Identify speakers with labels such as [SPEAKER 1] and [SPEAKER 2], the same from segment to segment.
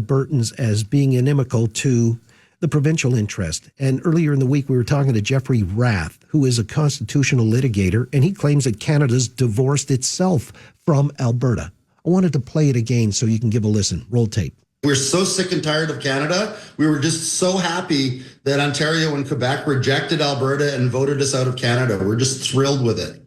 [SPEAKER 1] Albertans as being inimical to the provincial interest. And earlier in the week, we were talking to Jeffrey Rath, who is a constitutional litigator, and he claims that Canada's divorced itself from Alberta. I wanted to play it again so you can give a listen. Roll tape.
[SPEAKER 2] We're so sick and tired of Canada. We were just so happy that Ontario and Quebec rejected Alberta and voted us out of Canada. We're just thrilled with it.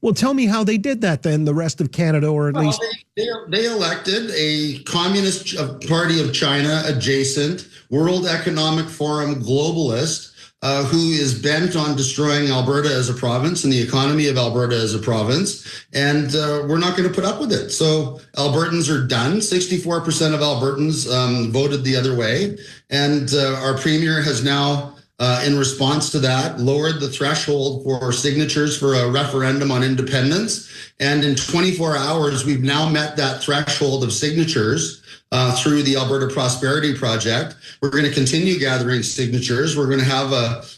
[SPEAKER 1] Well, tell me how they did that then, the rest of Canada, or at least...
[SPEAKER 2] They elected a Communist Party of China adjacent, World Economic Forum globalist, who is bent on destroying Alberta as a province and the economy of Alberta as a province. And we're not going to put up with it. So Albertans are done. 64% of Albertans voted the other way. And our premier has now, in response to that, lowered the threshold for signatures for a referendum on independence. And in 24 hours, we've now met that threshold of signatures through the Alberta Prosperity Project. We're going to continue gathering signatures. We're going to have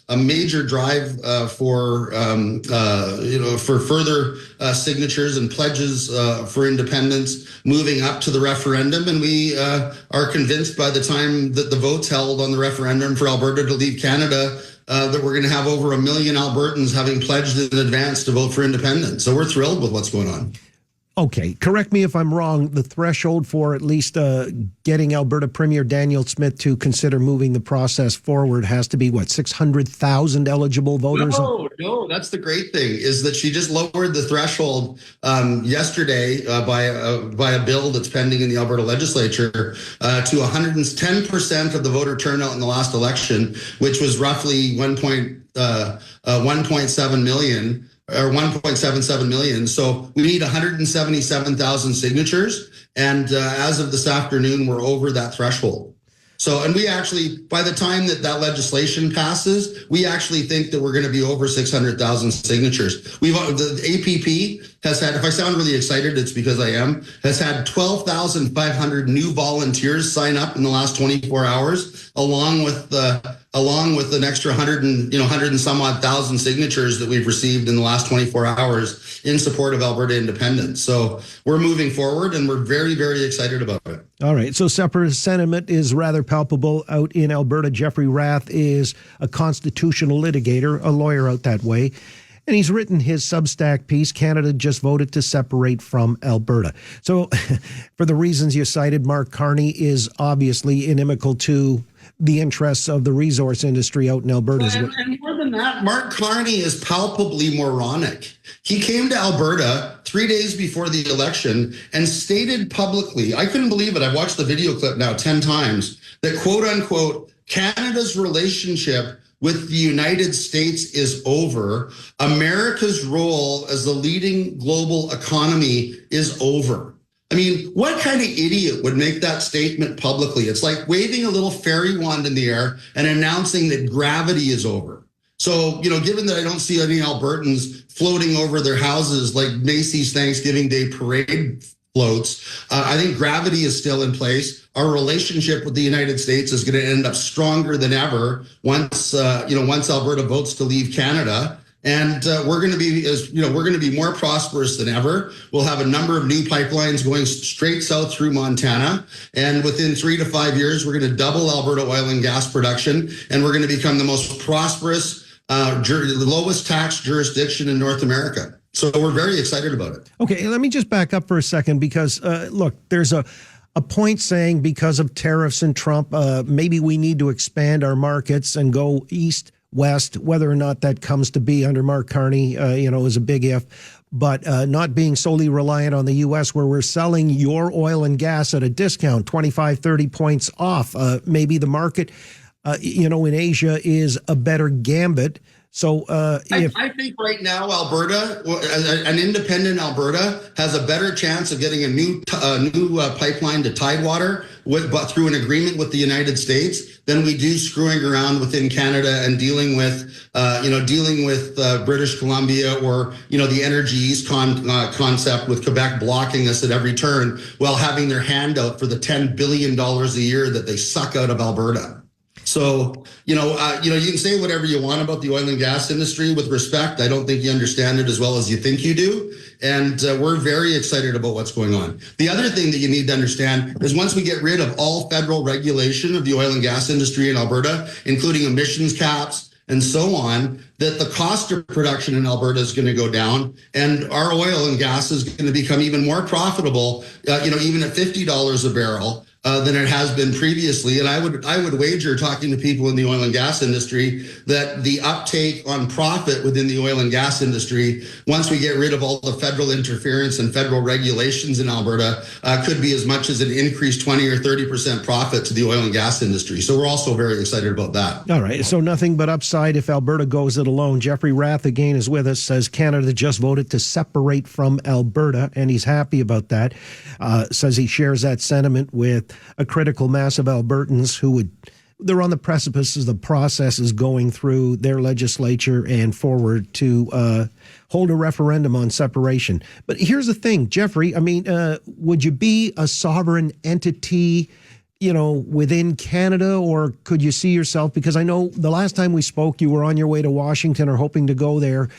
[SPEAKER 2] a major drive for further signatures and pledges for independence moving up to the referendum. And we are convinced by the time that the vote's held on the referendum for Alberta to leave Canada that we're going to have over 1 million Albertans having pledged in advance to vote for independence. So we're thrilled with what's going on.
[SPEAKER 1] Okay, correct me if I'm wrong. The threshold for at least getting Alberta Premier Danielle Smith to consider moving the process forward has to be, what, 600,000 eligible voters?
[SPEAKER 2] No, that's the great thing, is that she just lowered the threshold yesterday by a bill that's pending in the Alberta legislature to 110% of the voter turnout in the last election, which was roughly 1.7 million. Or 1.77 million. So we need 177,000 signatures. And as of this afternoon, we're over that threshold. So, and we actually, by the time that legislation passes, we actually think that we're going to be over 600,000 signatures. The APP has had, if I sound really excited, it's because I am, has had 12,500 new volunteers sign up in the last 24 hours, along with an extra 100 and some odd thousand signatures that we've received in the last 24 hours in support of Alberta independence. So we're moving forward, and we're very, very excited about it.
[SPEAKER 1] All right. So separatist sentiment is rather palpable out in Alberta. Jeffrey Rath is a constitutional litigator, a lawyer out that way. And he's written his Substack piece, Canada Just Voted to Separate from Alberta. So for the reasons you cited, Mark Carney is obviously inimical to the interests of the resource industry out in Alberta.
[SPEAKER 2] And more than that, Mark Carney is palpably moronic. He came to Alberta 3 days before the election and stated publicly, I couldn't believe it, I've watched the video clip now 10 times, that quote unquote, Canada's relationship with the United States is over. America's role as the leading global economy is over. I mean, what kind of idiot would make that statement publicly? It's like waving a little fairy wand in the air and announcing that gravity is over. So, given that I don't see any Albertans floating over their houses like Macy's Thanksgiving Day parade floats, I think gravity is still in place. Our relationship with the United States is going to end up stronger than ever once Alberta votes to leave Canada. And we're going to be more prosperous than ever. We'll have a number of new pipelines going straight south through Montana. And within 3 to 5 years, we're going to double Alberta oil and gas production. And we're going to become the most prosperous, lowest tax jurisdiction in North America. So we're very excited about it.
[SPEAKER 1] Okay, let me just back up for a second because, look, there's a point saying because of tariffs and Trump, maybe we need to expand our markets and go east, west. Whether or not that comes to be under Mark Carney, is a big if. But not being solely reliant on the U.S., where we're selling your oil and gas at a discount, 25, 30 points off. Maybe the market, in Asia is a better gambit. So
[SPEAKER 2] I think right now, Alberta, an independent Alberta, has a better chance of getting a new pipeline to Tidewater, but through an agreement with the United States, than we do screwing around within Canada and dealing with British Columbia or the Energy East concept with Quebec blocking us at every turn while having their hand out for the $10 billion a year that they suck out of Alberta. So, you can say whatever you want about the oil and gas industry with respect. I don't think you understand it as well as you think you do. And we're very excited about what's going on. The other thing that you need to understand is once we get rid of all federal regulation of the oil and gas industry in Alberta, including emissions caps and so on, that the cost of production in Alberta is going to go down, and our oil and gas is going to become even more profitable, even at $50 a barrel. Than it has been previously. And I would wager, talking to people in the oil and gas industry, that the uptake on profit within the oil and gas industry, once we get rid of all the federal interference and federal regulations in Alberta, could be as much as an increased 20 or 30% profit to the oil and gas industry. So we're also very excited about that.
[SPEAKER 1] All right. So nothing but upside if Alberta goes it alone. Jeffrey Rath again is with us, says Canada just voted to separate from Alberta, and he's happy about that. Says he shares that sentiment with a critical mass of Albertans they're on the precipice as the process is going through their legislature and forward to hold a referendum on separation. But here's the thing, Jeffrey, would you be a sovereign entity, within Canada, or could you see yourself, because I know the last time we spoke, you were on your way to Washington or hoping to go there,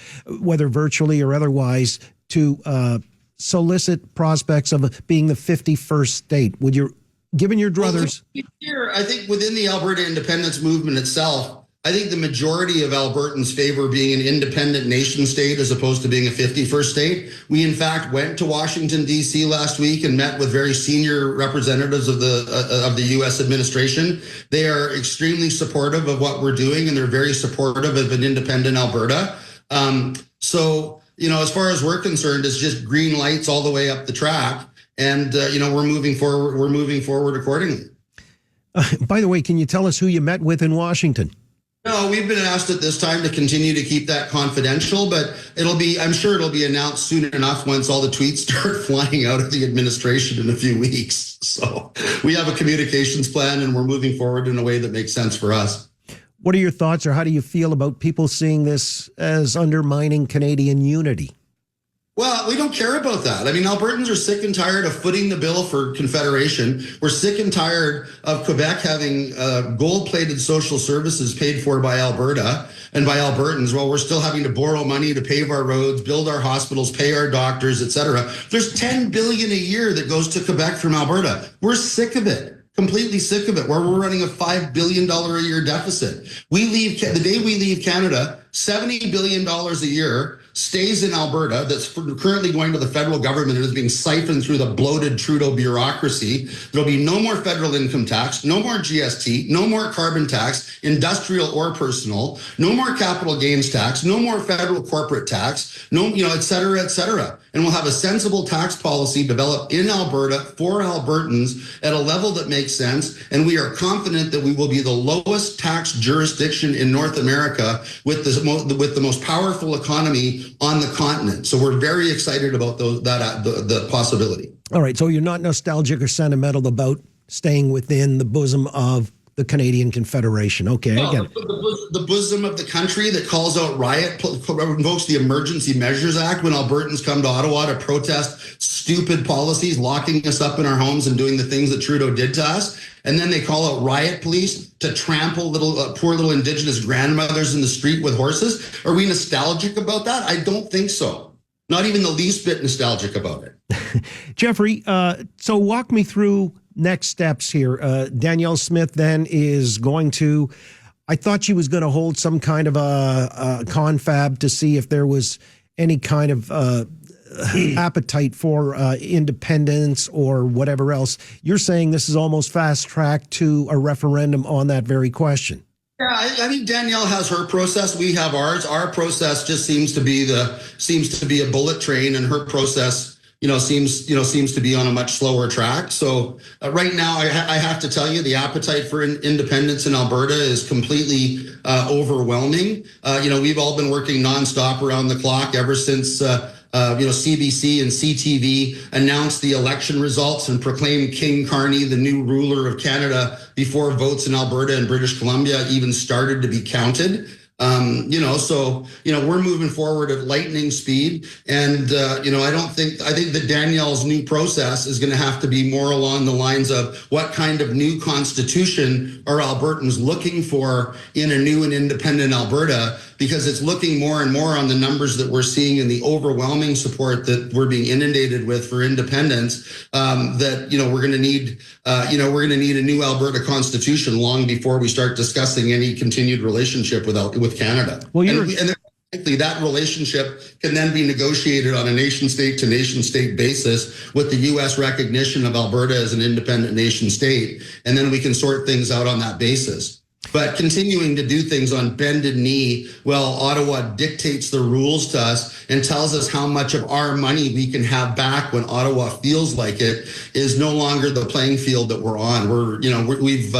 [SPEAKER 1] whether virtually or otherwise, to solicit prospects of being the 51st state. Would you, given your druthers?
[SPEAKER 2] Here, I think within the Alberta independence movement itself, I think the majority of Albertans favor being an independent nation state as opposed to being a 51st state. We, in fact, went to Washington, D.C. last week and met with very senior representatives of the U.S. administration. They are extremely supportive of what we're doing, and they're very supportive of an independent Alberta. As far as we're concerned, it's just green lights all the way up the track. And, we're moving forward. We're moving forward accordingly.
[SPEAKER 1] By the way, can you tell us who you met with in Washington?
[SPEAKER 2] No, we've been asked at this time to continue to keep that confidential, but I'm sure it'll be announced soon enough once all the tweets start flying out of the administration in a few weeks. So we have a communications plan, and we're moving forward in a way that makes sense for us.
[SPEAKER 1] What are your thoughts, or how do you feel about people seeing this as undermining Canadian unity?
[SPEAKER 2] Well, we don't care about that. Albertans are sick and tired of footing the bill for Confederation. We're sick and tired of Quebec having gold-plated social services paid for by Alberta and by Albertans, while we're still having to borrow money to pave our roads, build our hospitals, pay our doctors, etc. There's $10 billion a year that goes to Quebec from Alberta. We're sick of it. Completely sick of it, where we're running a $5 billion a year deficit. The day we leave Canada, $70 billion a year stays in Alberta, that's currently going to the federal government and is being siphoned through the bloated Trudeau bureaucracy. There'll be no more federal income tax, no more GST, no more carbon tax, industrial or personal, no more capital gains tax, no more federal corporate tax, et cetera, et cetera. And we'll have a sensible tax policy developed in Alberta for Albertans at a level that makes sense. And we are confident that we will be the lowest tax jurisdiction in North America with the most powerful economy on the continent. So we're very excited about the possibility.
[SPEAKER 1] All right. So you're not nostalgic or sentimental about staying within the bosom of the Canadian Confederation. Okay, I get it.
[SPEAKER 2] The bosom of the country that calls out riot, invokes the Emergency Measures Act when Albertans come to Ottawa to protest stupid policies, locking us up in our homes and doing the things that Trudeau did to us. And then they call out riot police to trample poor little Indigenous grandmothers in the street with horses. Are we nostalgic about that? I don't think so. Not even the least bit nostalgic about it.
[SPEAKER 1] Jeffrey, so walk me through next steps here. Danielle Smith then is going to, I thought she was going to hold some kind of a confab to see if there was any kind of appetite for independence or whatever else. You're saying this is almost fast track to a referendum on that very question.
[SPEAKER 2] Yeah, I think Danielle has her process. We have ours. Our process just seems to be a bullet train, and her process seems to be on a much slower track. So right now, I have to tell you, the appetite for independence in Alberta is completely overwhelming. We've all been working nonstop around the clock ever since CBC and CTV announced the election results and proclaimed King Carney the new ruler of Canada before votes in Alberta and British Columbia even started to be counted. We're moving forward at lightning speed. And, I think that Danielle's new process is going to have to be more along the lines of what kind of new constitution are Albertans looking for in a new and independent Alberta, because it's looking more and more on the numbers that we're seeing and the overwhelming support that we're being inundated with for independence, we're going to need a new Alberta constitution long before we start discussing any continued relationship with Canada.
[SPEAKER 1] Well,
[SPEAKER 2] and likely that relationship can then be negotiated on a nation state to nation state basis with the U.S. recognition of Alberta as an independent nation state. And then we can sort things out on that basis. But continuing to do things on bended knee while Ottawa dictates the rules to us and tells us how much of our money we can have back when Ottawa feels like it is no longer the playing field that we're on. We've